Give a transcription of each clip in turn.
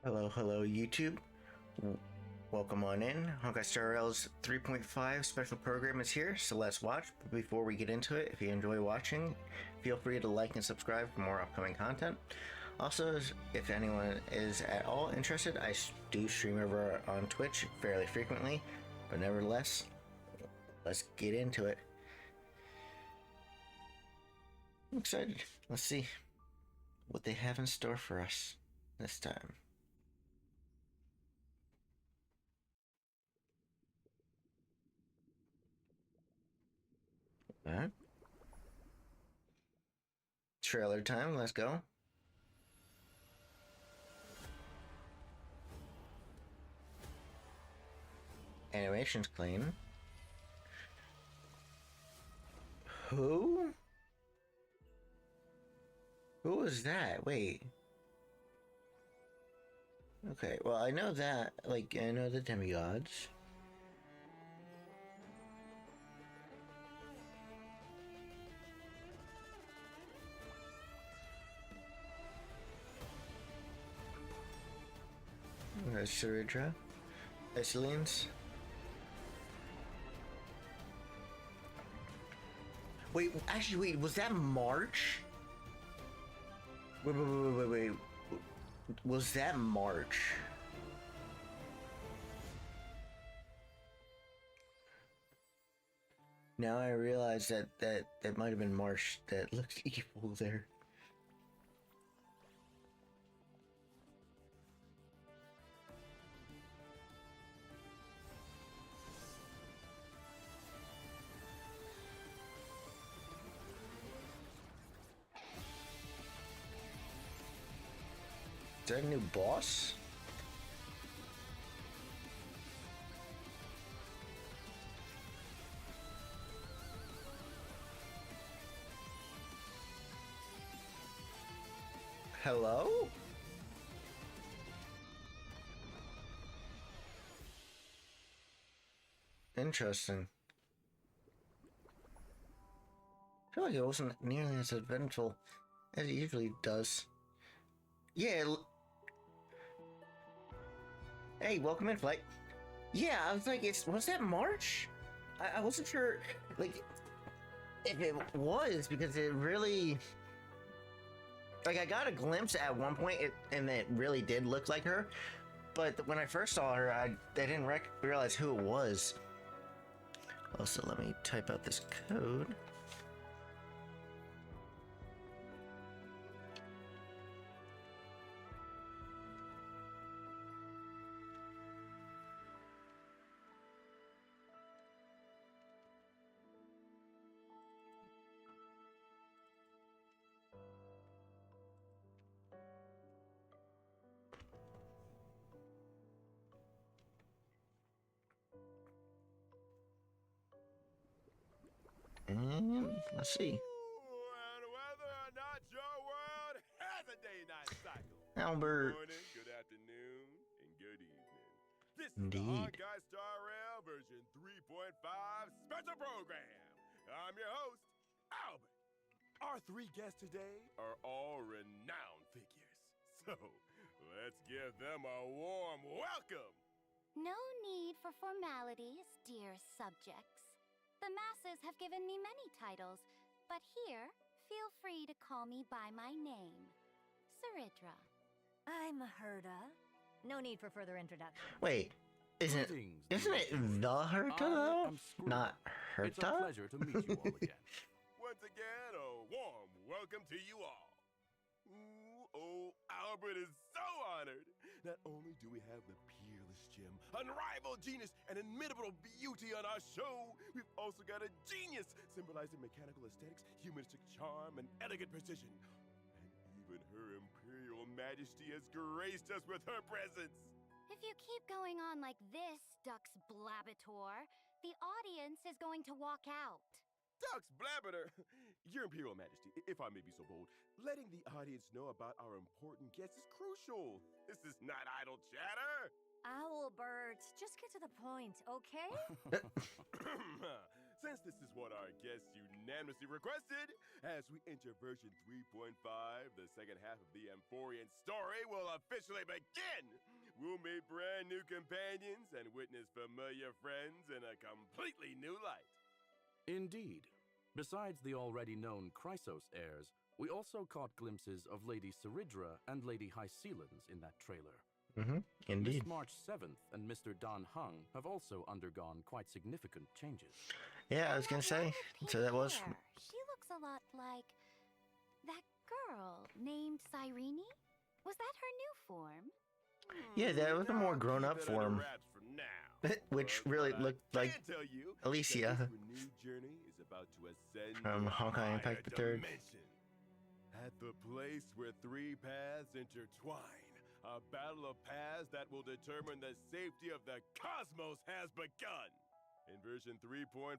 Hello, hello, YouTube. W- Welcome on in. Honkai Star Rail's 3.5 special program is here, so let's watch. But before we get into it, if you enjoy watching, feel free to like and subscribe for more upcoming content. Also, if anyone is at all interested, I do stream over on Twitch fairly frequently, but nevertheless, let's get into it. I'm excited. Let's see what they have in store for us this time. Alright. Trailer time, let's go. Animation's clean. Who? Who was that? Wait. Okay, well, I know that. Like, I know the demigods. There's Cerydra. Hysilens. Wait, actually, wait, was that March? Wait. Was that March? Now I realize that might have been March that looks evil there. Is that a new boss? Hello? Interesting. I feel like it wasn't nearly as eventful as it usually does. Yeah. Hey, welcome in, Flight. Yeah, I was like, was that March? I wasn't sure, like, if it was because it really, like, I got a glimpse at one point, and it really did look like her. But when I first saw her, I didn't realize who it was. Also, let me type out this code. And let's see. And whether or not your world has a day-night cycle. Albert. Good morning, good afternoon, and good evening. This is the Indeed. Honkai Star Rail version 3.5 special program. I'm your host, Albert. Our three guests today are all renowned figures. So, let's give them a warm welcome. No need for formalities, dear subjects. The masses have given me many titles, but here, feel free to call me by my name, Cerydra. I'm Herta. No need for further introduction. Wait, isn't it the Herta though? Not Herta? It's a pleasure to meet you all again. Once again, a warm welcome to you all. Ooh, oh, Albert is so honored. Not only do we have the peerless gem, unrivaled genius, and inimitable beauty on our show, we've also got a genius symbolizing mechanical aesthetics, humanistic charm, and elegant precision. And even her Imperial Majesty has graced us with her presence. If you keep going on like this, Dux Blabator, the audience is going to walk out. Dux Blabbiter! Your Imperial Majesty, if I may be so bold, letting the audience know about our important guests is crucial. This is not idle chatter. Owlbert, just get to the point, okay? Since this is what our guests unanimously requested, as we enter version 3.5, the second half of the Amphorian story will officially begin! We'll meet brand new companions and witness familiar friends in a completely new light. Indeed. Besides the already known Chrysos heirs, we also caught glimpses of Lady Cerydra and Lady Hysilens in that trailer. Indeed. Miss March 7th and Mr. Dan Hung have also undergone quite significant changes. Yeah, I was gonna say. So that was. Hair. She looks a lot like that girl named Cyrene. Was that her new form? Yeah, that was a more grown-up Keep that under form. wraps for now. Which But really what I looked like can tell you Alicia. that this renewed journey is about to ascend From to a Honkai higher Impact the Third. dimension. At the place where three paths intertwine, a battle of paths that will determine the safety of the cosmos has begun. In version 3.4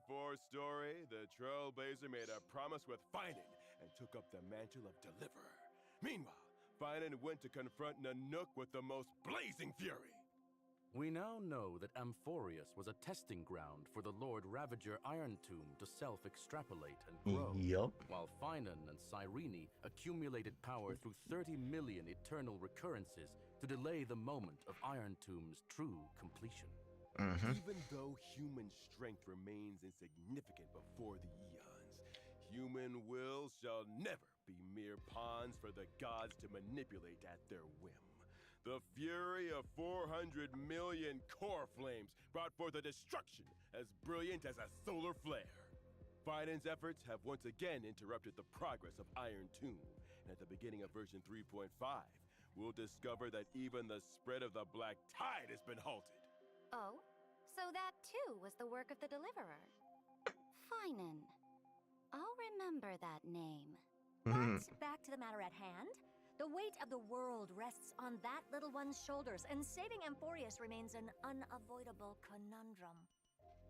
story, the Trailblazer made a promise with Finan and took up the mantle of Deliverer. Meanwhile, Finan went to confront Nanook with the most blazing fury. We now know that Amphorius was a testing ground for the Lord Ravager Iron Tomb to self-extrapolate and grow. Yup. While Finan and Cyrene accumulated power through 30 million eternal recurrences to delay the moment of Iron Tomb's true completion. Even though human strength remains insignificant before the eons, human will shall never be mere pawns for the gods to manipulate at their whim. The fury of 400 million core flames brought forth a destruction as brilliant as a solar flare. Finan's efforts have once again interrupted the progress of Iron Tomb, and at the beginning of version 3.5, we'll discover that even the spread of the Black Tide has been halted. Oh, so that too was the work of the Deliverer. Finan. I'll remember that name. But back to the matter at hand. The weight of the world rests on that little one's shoulders, and saving Amphorius remains an unavoidable conundrum.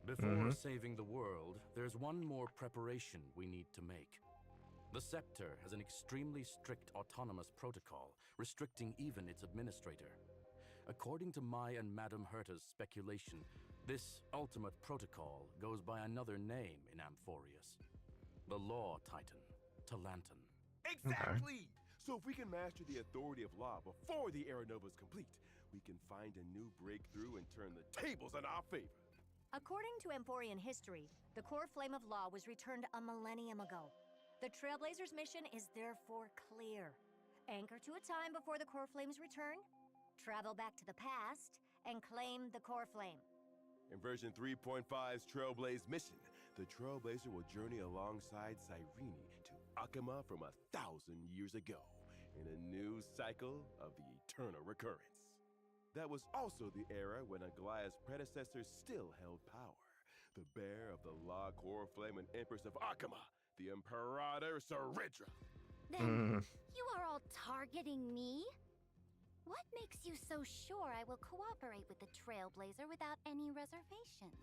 Before saving the world, there's one more preparation we need to make. The Scepter has an extremely strict autonomous protocol, restricting even its administrator. According to my and Madame Herta's speculation, this ultimate protocol goes by another name in Amphorius. The Law Titan, Talantan. Exactly! So if we can master the authority of law before the Era Nova is complete, we can find a new breakthrough and turn the tables in our favor. According to Amphorian history, the core flame of law was returned a millennium ago. The Trailblazer's mission is therefore clear. Anchor to a time before the core flame's return, travel back to the past, and claim the core flame. In version 3.5's Trailblaze mission, the Trailblazer will journey alongside Cyrene to Akima from 1,000 years ago, in a new cycle of the eternal recurrence. That was also the era when Aglaya's predecessors still held power. The bear of the Law Core Flame and Empress of Akima, the Imperator Cerydra. Then you are all targeting me? What makes you so sure I will cooperate with the Trailblazer without any reservations?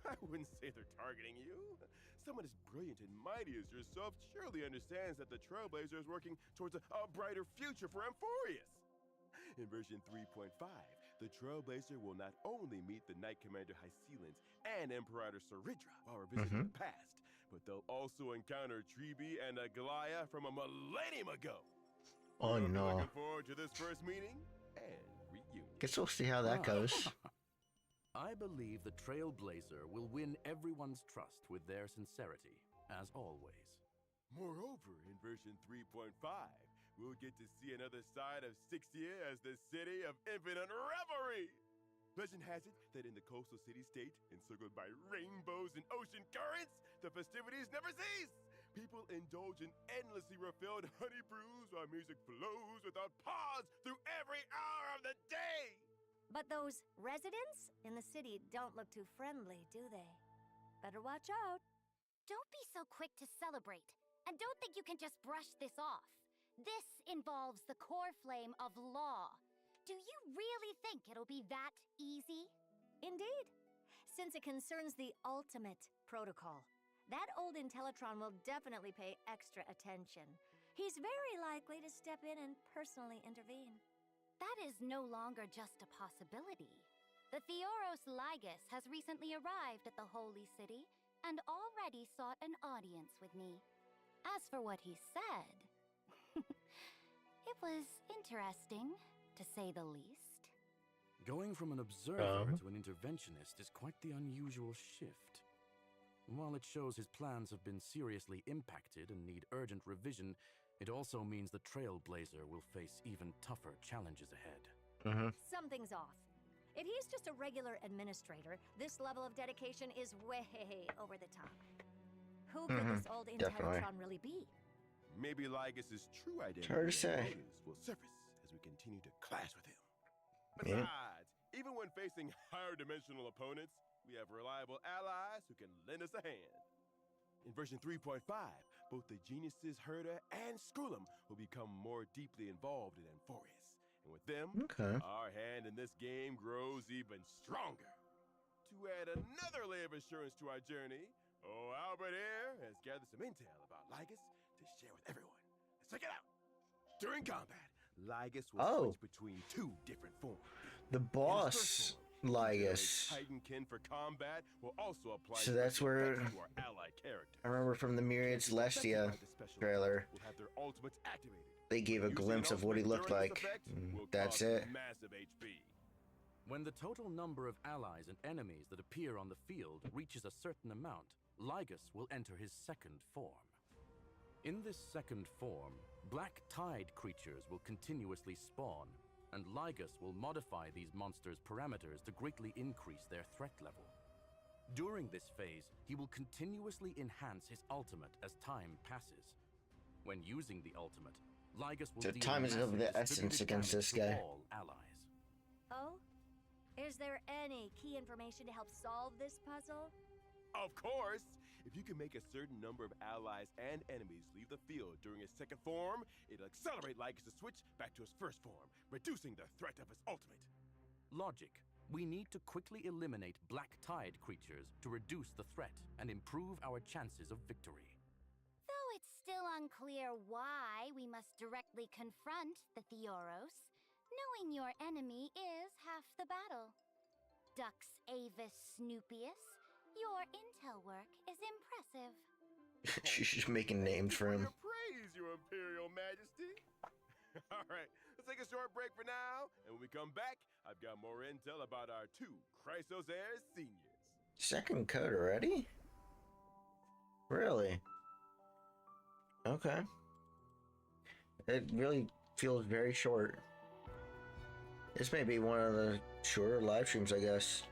I wouldn't say they're targeting you. Someone as brilliant and mighty as yourself surely understands that the Trailblazer is working towards a brighter future for Amphorius. In version 3.5, the Trailblazer will not only meet the Knight Commander Hysilens and Imperator Cerydra while revisiting the past, but they'll also encounter Tribi and Aglaya from a millennium ago. Oh We'll be no. looking forward to this first meeting and reunion. Guess we'll see how that goes. I believe the Trailblazer will win everyone's trust with their sincerity, as always. Moreover, in version 3.5, we'll get to see another side of Sixtia as the city of infinite revelry. Legend has it that in the coastal city-state, encircled by rainbows and ocean currents, the festivities never cease. People indulge in endlessly refilled honey brews while music flows without pause through every hour of the day. But those residents in the city don't look too friendly, do they? Better watch out. Don't be so quick to celebrate, and don't think you can just brush this off. This involves the core flame of law. Do you really think it'll be that easy? Indeed. Since it concerns the ultimate protocol, that old Intellitron will definitely pay extra attention. He's very likely to step in and personally intervene. That is no longer just a possibility. The Theoros Ligus has recently arrived at the Holy City and already sought an audience with me. As for what he said, it was interesting, to say the least. Going from an observer to an interventionist is quite the unusual shift. While it shows his plans have been seriously impacted and need urgent revision, it also means the Trailblazer will face even tougher challenges ahead. Something's off. If he's just a regular administrator, this level of dedication is way over the top. Who could this old Intellatron really be? Maybe Lygus' true identity hard to and say. motives will surface as we continue to clash with him. Besides, even when facing higher dimensional opponents, we have reliable allies who can lend us a hand. In version 3.5, both the geniuses Herda and Skrulum will become more deeply involved in Amphorius. And with them, our hand in this game grows even stronger. To add another layer of assurance to our journey, Albert here has gathered some intel about Lygus to share with everyone. Let's check it out. During combat, Lygus will switch between two different forms. The boss Lygus. Titankin for combat will also apply So that's where to our allied characters. I remember from the Myriad Celestia trailer, Will have their ultimates activated. they gave a glimpse of what he looked like. That's it. Massive HP. When the total number of allies and enemies that appear on the field reaches a certain amount, Lygus will enter his second form. In this second form, black tide creatures will continuously spawn, and Lygus will modify these monsters' parameters to greatly increase their threat level. During this phase, he will continuously enhance his ultimate as time passes. When using the ultimate, Lygus will So deal time is of massive the essence distributed against damage this to guy. all allies. Oh? Is there any key information to help solve this puzzle? Of course! If you can make a certain number of allies and enemies leave the field during his second form, it'll accelerate Lygus' switch back to his first form, reducing the threat of his ultimate. Logic. We need to quickly eliminate black tide creatures to reduce the threat and improve our chances of victory. Though it's still unclear why we must directly confront the Theoros, knowing your enemy is half the battle. Dux Avis Snoopius, your intel work is impressive. She's just making names for him. Your praise, Your Imperial Majesty. All right, let's take a short break for now, and when we come back, I've got more intel about our two Chrysos heirs seniors. Second code already? Really? Okay. It really feels very short. This may be one of the shorter live streams, I guess.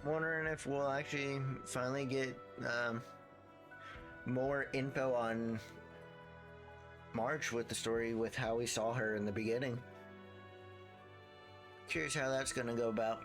I'm wondering if we'll actually finally get more info on March with the story with how we saw her in the beginning. Curious how that's gonna go about.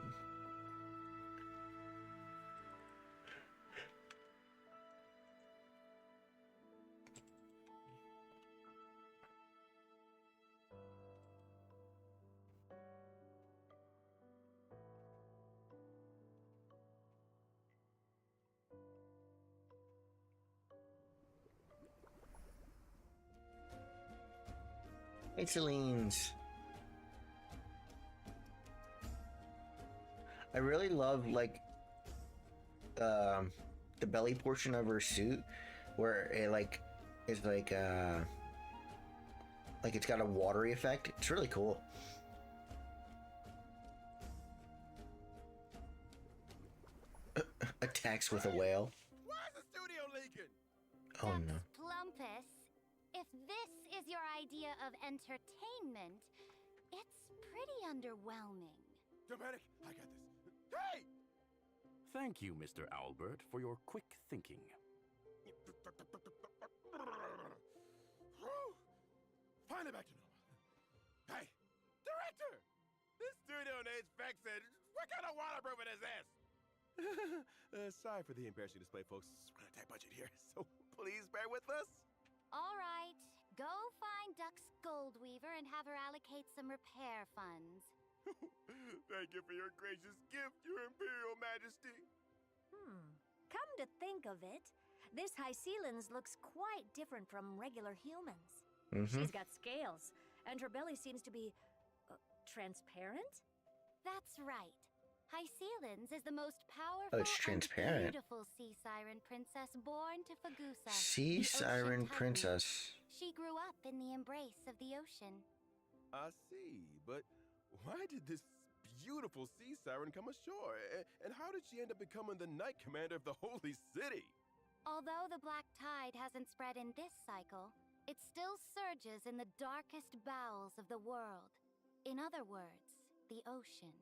Hysilens. I really love like the belly portion of her suit where it like is like it's got a watery effect. It's really cool. Attacks with a whale. Why is the studio leaking? Oh no. Plumpus, if this is your idea of entertainment, it's pretty underwhelming. Dramatic, I got this. Hey! Thank you, Mr. Albert, for your quick thinking. Finally back to normal. Hey, director! This studio needs fixing. What kind of waterproofing is this? Sorry for the embarrassing display, folks. We're on a tight budget here, so please bear with us. All right, go find Dux Goldweaver and have her allocate some repair funds. Thank you for your gracious gift, Your Imperial Majesty. Come to think of it, This Hysilens looks quite different from regular humans. Mm-hmm. She's got scales, and her belly seems to be transparent? That's right. Hysilens is the most powerful Oh, it's transparent. and beautiful sea siren princess born to Fagusa. Sea the ocean Siren titan. Princess. She grew up in the embrace of the ocean. I see, but why did this beautiful sea siren come ashore? And how did she end up becoming the Knight Commander of the Holy City? Although the black tide hasn't spread in this cycle, it still surges in the darkest bowels of the world. In other words, the ocean.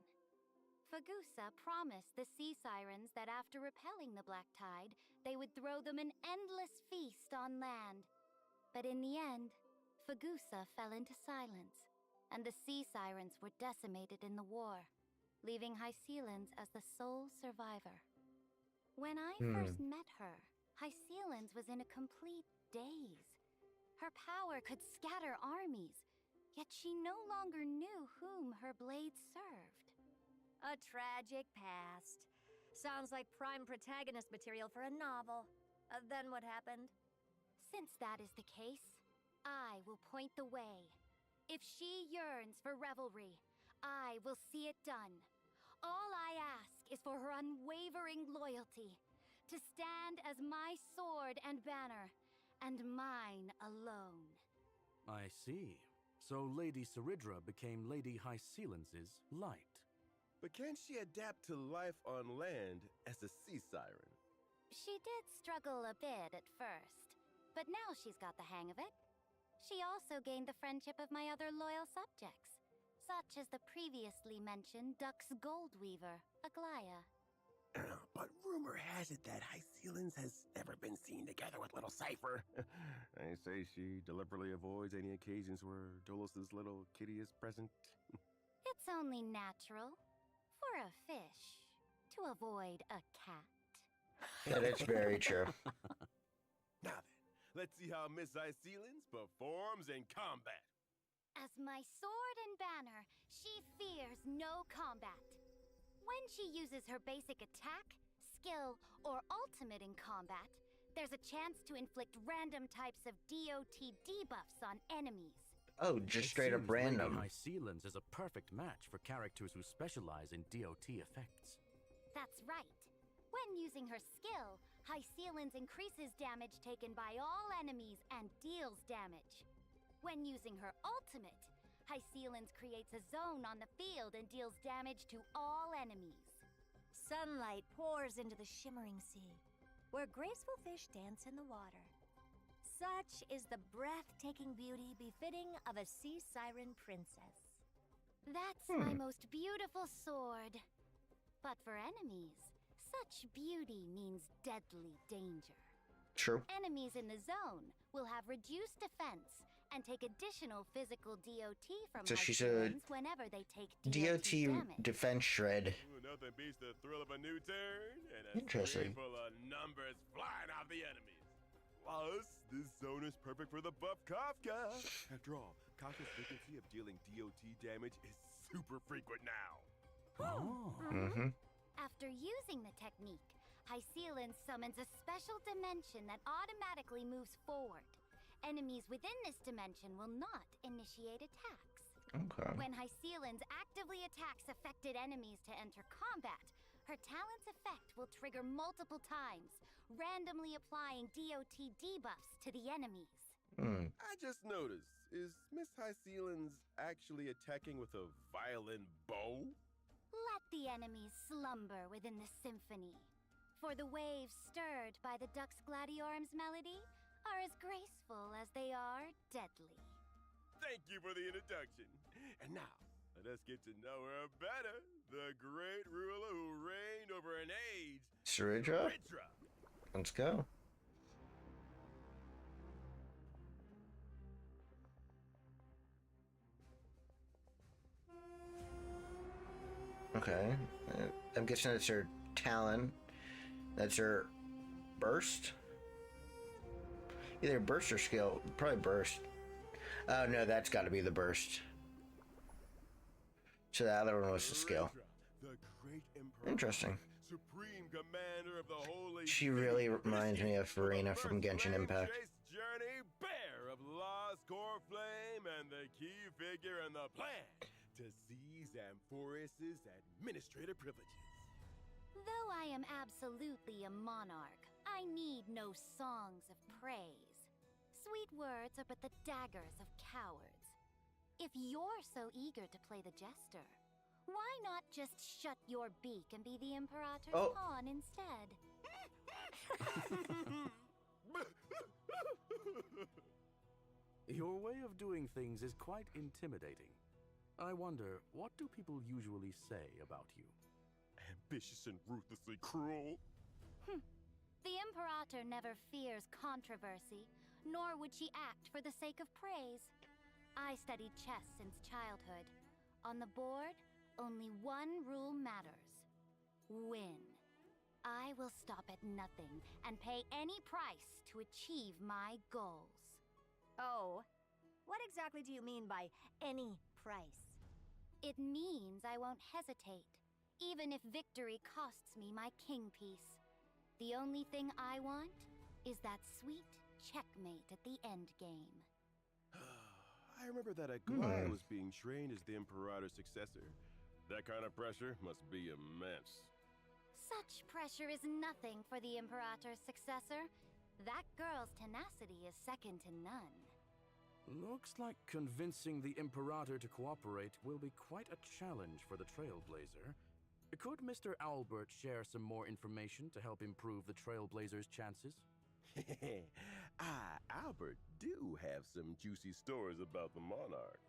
Fagusa promised the sea sirens that after repelling the black tide, they would throw them an endless feast on land. But in the end, Fagusa fell into silence, and the sea sirens were decimated in the war, leaving Hysilens as the sole survivor. When I first met her, Hysilens was in a complete daze. Her power could scatter armies, yet she no longer knew whom her blade served. A tragic past. Sounds like prime protagonist material for a novel. Then what happened? Since that is the case, I will point the way. If she yearns for revelry, I will see it done. All I ask is for her unwavering loyalty, to stand as my sword and banner, and mine alone. I see. So Lady Cerydra became Lady Hysilens' light. But can she adapt to life on land as a sea siren? She did struggle a bit at first, but now she's got the hang of it. She also gained the friendship of my other loyal subjects, such as the previously mentioned Duck's Gold Weaver, Aglaya. But rumor has it that Hysilens has never been seen together with little Cypher. I say she deliberately avoids any occasions where Dolos's little kitty is present. It's only natural for a fish to avoid a cat. Yeah, that's very true. Now then, let's see how Miss Hysilens performs in combat. As my sword and banner, she fears no combat. When she uses her basic attack, skill, or ultimate in combat, there's a chance to inflict random types of DOT debuffs on enemies. Oh, just straight up random. Lady Hysilens is a perfect match for characters who specialize in DOT effects. That's right. When using her skill, Hysilens increases damage taken by all enemies and deals damage. When using her ultimate, Hysilens creates a zone on the field and deals damage to all enemies. Sunlight pours into the shimmering sea, where graceful fish dance in the water. Such is the breathtaking beauty befitting of a sea siren princess. That's my most beautiful sword. But for enemies, such beauty means deadly danger. True. Enemies in the zone will have reduced defense and take additional physical DOT from So she's a Hysilens whenever they take DOT damage. defense shred. Ooh, nothing beats the thrill of a new turn and a Interesting. screen full of numbers flying off the enemies. Plus, this zone is perfect for the buff Kafka. After all, Kafka's frequency of dealing DOT damage is super frequent now. Oh. Mm-hmm. After using the technique, Hysilens summons a special dimension that automatically moves forward. Enemies within this dimension will not initiate attacks. Okay. When Hysilens actively attacks affected enemies to enter combat, her talent's effect will trigger multiple times, randomly applying DOT debuffs to the enemies. I just noticed, is Miss Hysilens actually attacking with a violin bow? Let the enemies slumber within the symphony, for the waves stirred by the Dux Gladiorum's melody are as graceful as they are deadly. Thank you for the introduction. And now, let us get to know her better. The great ruler who reigned over an age. Cerydra? Cerydra. Let's go. Okay. I'm guessing that's her talent. That's her burst? Either burst or skill. Probably burst. Oh no, that's got to be the burst. So the other one was the skill. Cerydra, the great emperor. Interesting. Supreme commander of the Holy She City. really reminds me of For the Farina from first Genshin flame Impact. chase journey, bearer of Lost Core Flame and the key figure in the plan to seize Amphorius's administrative privileges. Though I am absolutely a monarch, I need no songs of praise. Sweet words are but the daggers of cowards. If you're so eager to play the jester, why not just shut your beak and be the Imperator's pawn instead? Your way of doing things is quite intimidating. I wonder, what do people usually say about you? Ambitious and ruthlessly cruel. The Imperator never fears controversy, nor would she act for the sake of praise. I studied chess since childhood. On the board, only one rule matters. Win. I will stop at nothing and pay any price to achieve my goals. Oh, what exactly do you mean by any price? It means I won't hesitate, even if victory costs me my king piece. The only thing I want is that sweet checkmate at the end game. I remember that Aglaya was being trained as the Imperator's successor. That kind of pressure must be immense. Such pressure is nothing for the Imperator's successor. That girl's tenacity is second to none. Looks like convincing the Imperator to cooperate will be quite a challenge for the Trailblazer. Could Mr. Albert share some more information to help improve the Trailblazer's chances? Albert, do have some juicy stories about the monarch.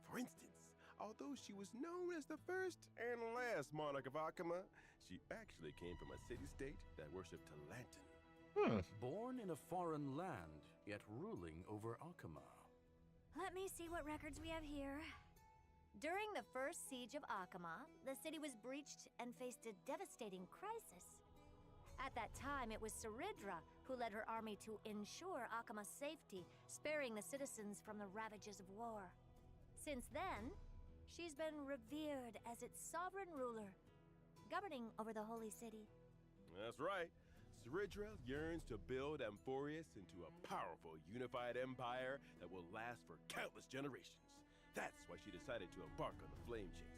For instance, although she was known as the first and last monarch of Akama, she actually came from a city-state that worshipped Talantin. Born in a foreign land, yet ruling over Akama. Let me see what records we have here. During the first siege of Akama, the city was breached and faced a devastating crisis. At that time, it was Cerydra who led her army to ensure Akama's safety, sparing the citizens from the ravages of war. Since then, she's been revered as its sovereign ruler, governing over the Holy City. That's right. Cerydra yearns to build Amphorius into a powerful, unified empire that will last for countless generations. That's why she decided to embark on the flame chase.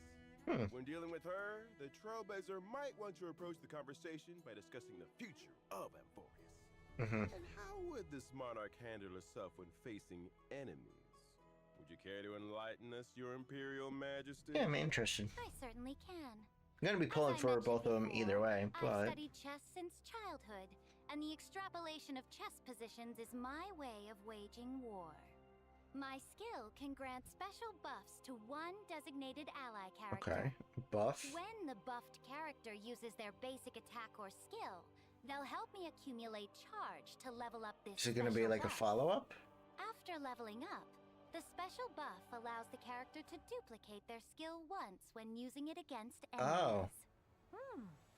When dealing with her, the Trailblazer might want to approach the conversation by discussing the future of Amphorius. And how would this monarch handle herself when facing enemies? Would you care to enlighten us, your Imperial Majesty? Yeah, I'm interested. I certainly can. I'm gonna be As pulling I for mentioned both of them before, either way, I've but studied chess since childhood, and the extrapolation of chess positions is my way of waging war. My skill can grant special buffs to one designated ally character. okay. Buff. When the buffed character uses their basic attack or skill, they'll help me accumulate charge to level up this Is it gonna be special like a buff. follow-up? After leveling up, the special buff allows the character to duplicate their skill once when using it against enemies. Oh.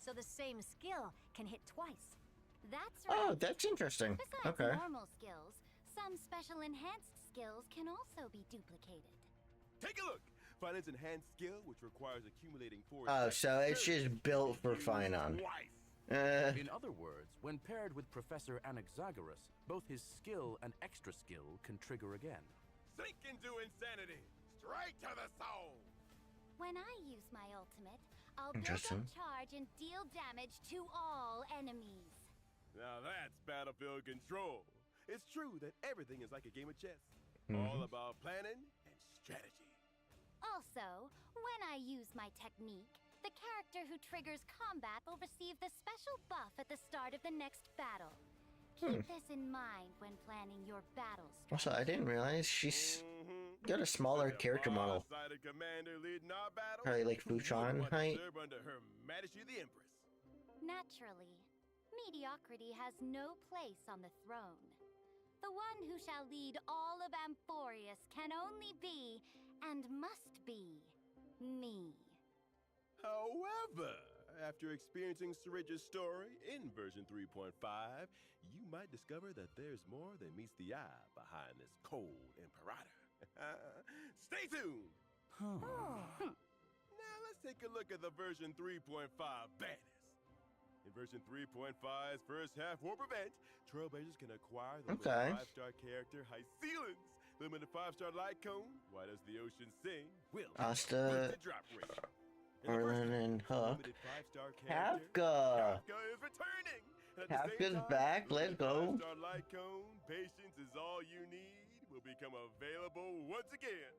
So the same skill can hit twice. That's right. Oh, that's interesting. Besides Okay. normal skills, some special enhanced skills can also be duplicated. Take a look! Finance enhanced skill, which requires accumulating force. Oh, so it's just built for Finon. Twice. In other words, when paired with Professor Anaxagoras, both his skill and extra skill can trigger again. Sink into insanity! Straight to the soul! When I use my ultimate, I'll build Interesting. up charge and deal damage to all enemies. Now that's battlefield control. It's true that everything is like a game of chess. All about planning and strategy. Also, when I use my technique, the character who triggers combat will receive the special buff at the start of the next battle. Keep this in mind when planning your battle Also, I didn't realize she's got a So smaller the character model. far-sighted commander leading our battles Probably like Fuchan would want to height. serve under Her Majesty the Empress. Naturally, mediocrity has no place on the throne. The one who shall lead all of Amphorius can only be, and must be, me. However, after experiencing Cerydra's story in version 3.5, you might discover that there's more than meets the eye behind this cold Imperator. Stay tuned! Now let's take a look at the version 3.5 banners. In version 3.5's first half warp event, Trailblazers can acquire the Okay. 5-star character Hysilens, limited 5-star light cone, Why Does the Ocean Sing, will Asta, boosted drop rate. Merlin, and Hook. Limited 5-star character, Kafka! Kafka is returning! And at the same Kafka's time, back, let's limited go. 5-star light cone, Patience is All You Need, will become available once again.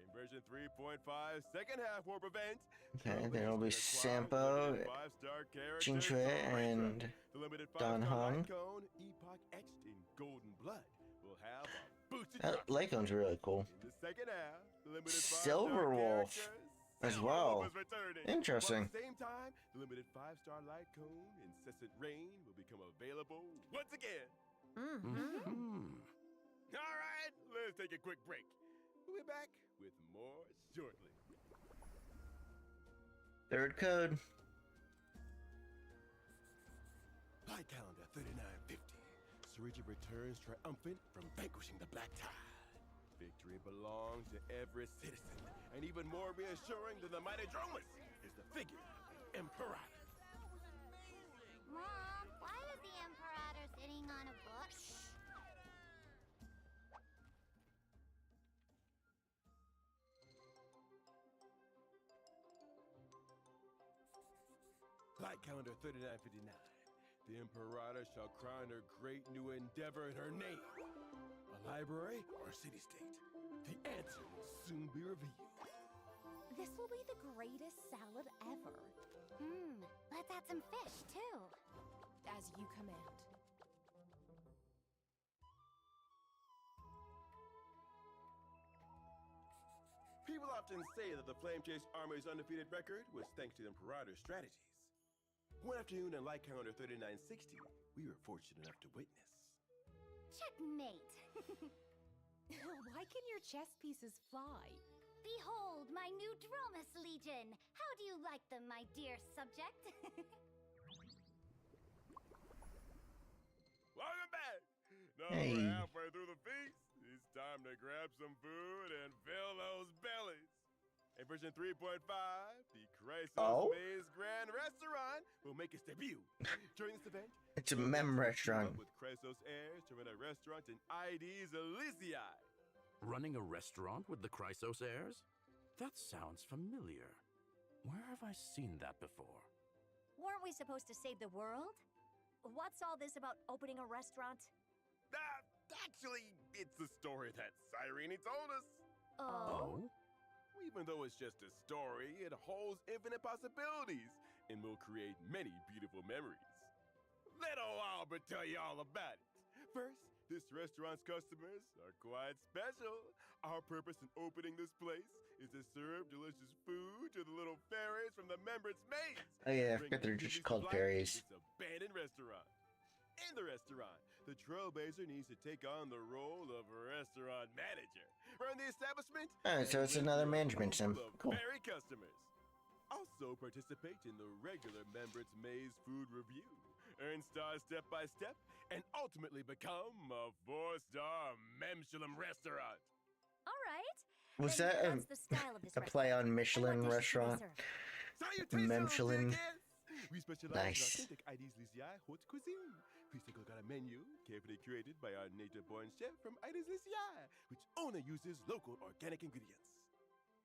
In version 3.5 second half warp event, Okay, there will be Sampo, 5-star character Jinchue, Cerydra. and The limited Don 5-star Hung. light cone, Epoch etched in golden blood, will have a boosted That drop. Lycon's really cool. In the second half, the limited 5-star Silver Wolf character, as Silver well. Wolf is returning. Interesting. While at the same time, the limited 5-star light cone, Incessant Rain, will become available once again. Hmm. All right, let's take a quick break. We'll be back with more shortly. Third code. Light calendar 3950. Cerydra returns triumphant from vanquishing the Black Tide. Victory belongs to every citizen, and even more reassuring than the mighty Dromus is the figure of the Imperator. Mom, why is the Imperator sitting on a book? Light calendar 3959. The Imperator shall crown her great new endeavor in her name. A library or city-state? The answer will soon be revealed. This will be the greatest salad ever. Let's add some fish, too. As you command. People often say that the Flame Chase Army's undefeated record was thanks to the Imperator's strategies. One afternoon in Light Calendar 3960, we were fortunate enough to witness. Checkmate. Why can your chess pieces fly? Behold, my new Dromus Legion. How do you like them, my dear subject? Welcome back! Now Hey. we're halfway through the feast. It's time to grab some food and fill those bellies. In version 3.5, the Chrysos Oh? Maze Grand Restaurant will make its debut. During this event, It's a Trailblazers mem will team restaurant. up with Chrysos heirs to run a restaurant in ID's Elysiae. Running a restaurant with the Chrysos heirs? That sounds familiar. Where have I seen that before? Weren't we supposed to save the world? What's all this about opening a restaurant? Actually, it's the story that Cyrene told us. Oh? Even though it's just a story, it holds infinite possibilities and will create many beautiful memories. Let old Albert tell you all about it. First, this restaurant's customers are quite special. Our purpose in opening this place is to serve delicious food to the little fairies from the members' maze. Oh yeah, I bringing forgot they're peace just of called life fairies. to this abandoned restaurant. In the restaurant, the Trailblazer needs to take on the role of restaurant manager. Run the establishment. Alright, so and it's lift another the management sim. approval of Cool. Fairy customers. Also participate in the regular members' maze food review. Earn stars step by step, and ultimately become a 4-star Michelin restaurant. All right. Was Then that what's the style of this a play restaurant? on And what Michelin dishes do they restaurant? serve? Salutations, Michelin. dear guests! We specialize Nice. in authentic ID's Elysiae haute cuisine. Please take a look at our menu, carefully curated by our native-born chef from ID's Elysiae, which only uses local organic ingredients.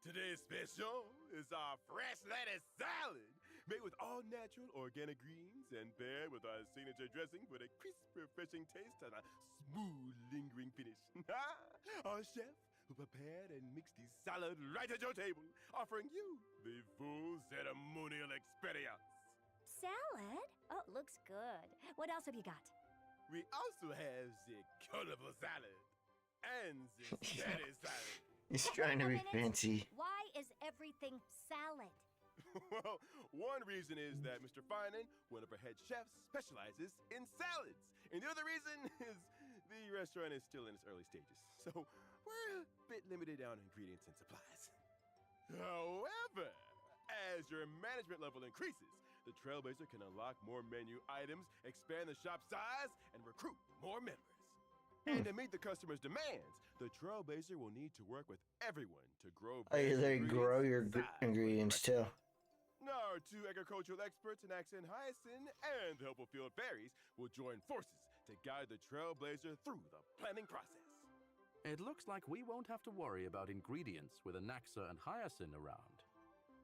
Today's special is our fresh lettuce salad, made with all natural organic greens and paired with our signature dressing for a crisp, refreshing taste and a smooth, lingering finish. Our chef who prepared and mixed the salad right at your table, offering you the full ceremonial experience. Salad? Oh, looks good. What else have you got? We also have the colorful salad and the steady salad. He's trying to be A minute. fancy. Why is everything salad? Well, one reason is that Mr. Finan, one of our head chefs, specializes in salads. And the other reason is the restaurant is still in its early stages. So we're a bit limited on ingredients and supplies. However, as your management level increases, the Trailblazer can unlock more menu items, expand the shop size, and recruit more members. And to meet the customers' demands, the Trailblazer will need to work with everyone to grow. Oh, yeah, better they grow your ingredients inside ingredients the too. restaurant. Our two agricultural experts in Axe and Hyacin and the helpful field fairies will join forces to guide the Trailblazer through the planning process. It looks like we won't have to worry about ingredients with Anaxa and Hyacin around.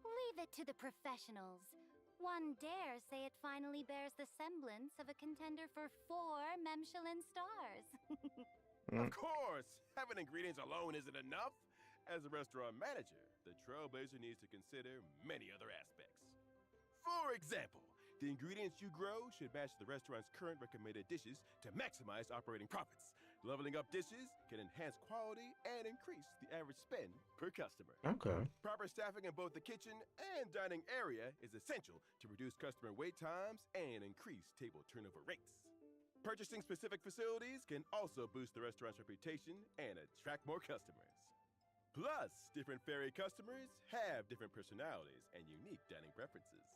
Leave it to the professionals. One dare say it finally bears the semblance of a contender for 4 Michelin stars. Of course, having ingredients alone isn't enough. As a restaurant manager, the Trailblazer needs to consider many other aspects. For example, the ingredients you grow should match the restaurant's current recommended dishes to maximize operating profits. Leveling up dishes can enhance quality and increase the average spend per customer. Okay. Proper staffing in both the kitchen and dining area is essential to reduce customer wait times and increase table turnover rates. Purchasing specific facilities can also boost the restaurant's reputation and attract more customers. Plus, different fairy customers have different personalities and unique dining preferences.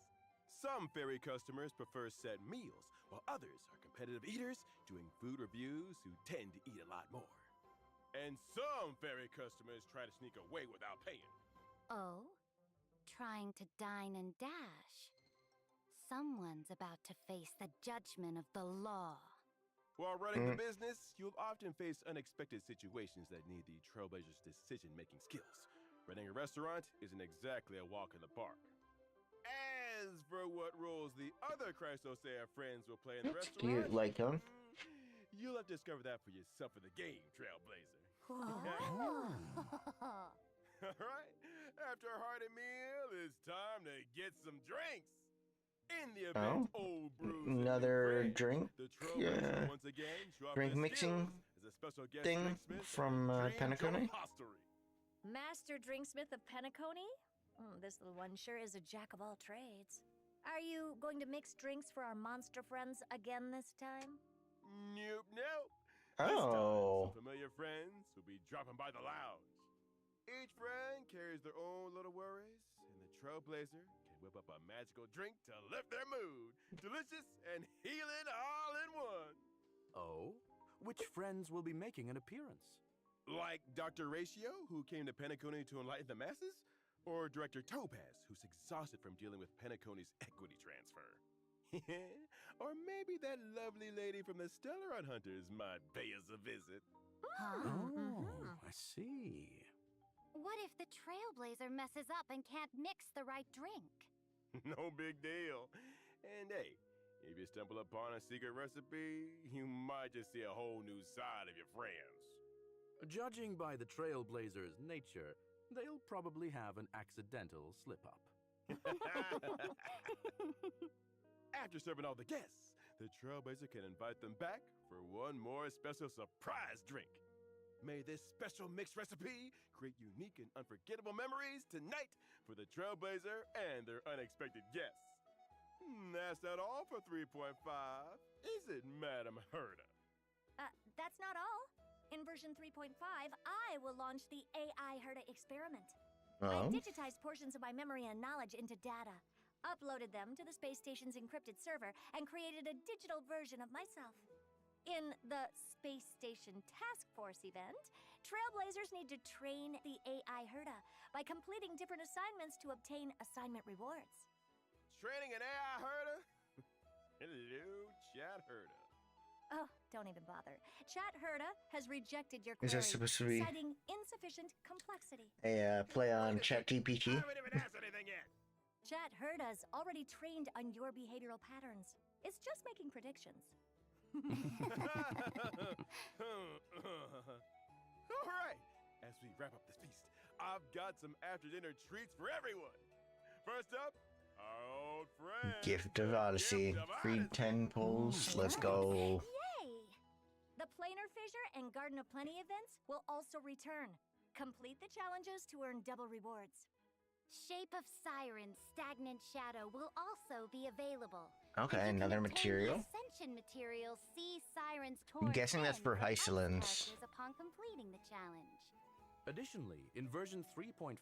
Some fairy customers prefer set meals, while others are competitive eaters doing food reviews who tend to eat a lot more. And some fairy customers try to sneak away without paying. Oh? Trying to dine and dash. Someone's about to face the judgment of the law. While running the business, you'll often face unexpected situations that need the Trailblazer's decision-making skills. Running a restaurant isn't exactly a walk in the park. As for what roles the other Chrysosea friends will play in the That's restaurant, cute, like him. You'll have to discover that for yourself in the game, Trailblazer. Alright, after a hearty meal, it's time to get some drinks. In the event old brews Another drink, the Trailblazer once again show off drink their mixing skills as a special guest thing drinksmith from at Dreams Penacony. of Hostelry. Master drinksmith of Penacony? This little one sure is a jack of all trades. Are you going to mix drinks for our monster friends again this time? Nope, nope. Oh. This time, some familiar friends will be dropping by the lounge. Each friend carries their own little worries, and the Trailblazer can whip up a magical drink to lift their mood. Delicious and healing all in one. Oh? Which friends will be making an appearance? Like Dr. Ratio, who came to Penacony to enlighten the masses? Or Director Topaz, who's exhausted from dealing with Penacony's equity transfer? Or maybe that lovely lady from the Stellar Hunters might pay us a visit. Oh, I see. What if the Trailblazer messes up and can't mix the right drink? No big deal. And hey, if you stumble upon a secret recipe, you might just see a whole new side of your friends. Judging by the Trailblazer's nature, they'll probably have an accidental slip-up. After serving all the guests, the Trailblazer can invite them back for one more special surprise drink. May this special mixed recipe create unique and unforgettable memories tonight for the Trailblazer and their unexpected guests. That's not all for 3.5, is it, Madam Herda? That's not all. In version 3.5, I will launch the AI Herda experiment. I digitized portions of my memory and knowledge into data, uploaded them to the space station's encrypted server, and created a digital version of myself. In the Space Station Task Force event, Trailblazers need to train the AI Herda by completing different assignments to obtain assignment rewards. Training an AI Herda? Hello, Chat Herda. Oh, don't even bother. Chat Herda has rejected your Is query, that supposed to be citing insufficient complexity. a play on ChatGPT? I haven't even asked anything yet. Chat Herda's already trained on your behavioral patterns. It's just making predictions. All right, as we wrap up this feast, I've got some after-dinner treats for everyone. First up, our old friend. Gift of Odyssey. Free 10 pulls. Let's go. Yay! The Planar Fissure and Garden of Plenty events will also return. Complete the challenges to earn double rewards. Shape of Siren Stagnant Shadow will also be available. Okay, And you can another obtain material. Ascension material See Siren's I'm Torn guessing that's End for for Ice Hysilens. characters upon completing the challenge. Additionally, in version 3.5,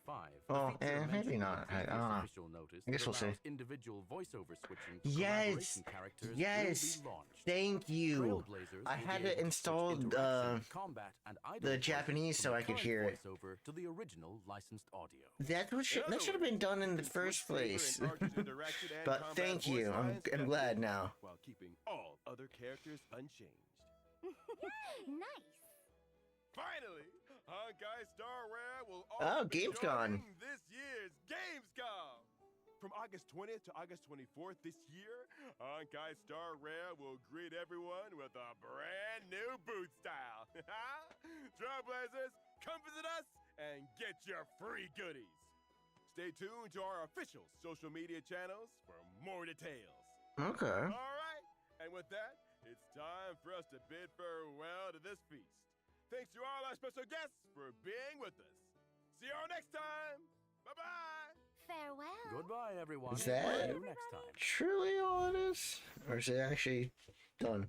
Oh, the feature maybe mentioned in not. the previous I official notice I guess that we'll see. allows individual voiceover switching for Yes, collaboration characters yes. will be launched. Thank you. Trailblazers I will had be it able to switch installed, interaction, combat, and idle the voices Japanese from so the I could current hear it. voiceover to the original licensed audio. That was In other that should have been words, done in you the can switch first saber place. and archer's interaction and But combat thank voice you. lines I'm as glad is, now. while keeping all other characters unchanged. Nice. Finally, Honkai Star Rare will Oh, also be Gamescom. joining this year's Gamescom. From August 20th to August 24th this year, Honkai Star Rare will greet everyone with a brand new boot style. Trailblazers, come visit us and get your free goodies. Stay tuned to our official social media channels for more details. Okay. All right, and with that, it's time for us to bid farewell to this feast. Thanks to all our special guests for being with us. See y'all next time. Bye-bye. Farewell. Goodbye, everyone. Is that- See you next time. Truly all it is? Or is it actually done?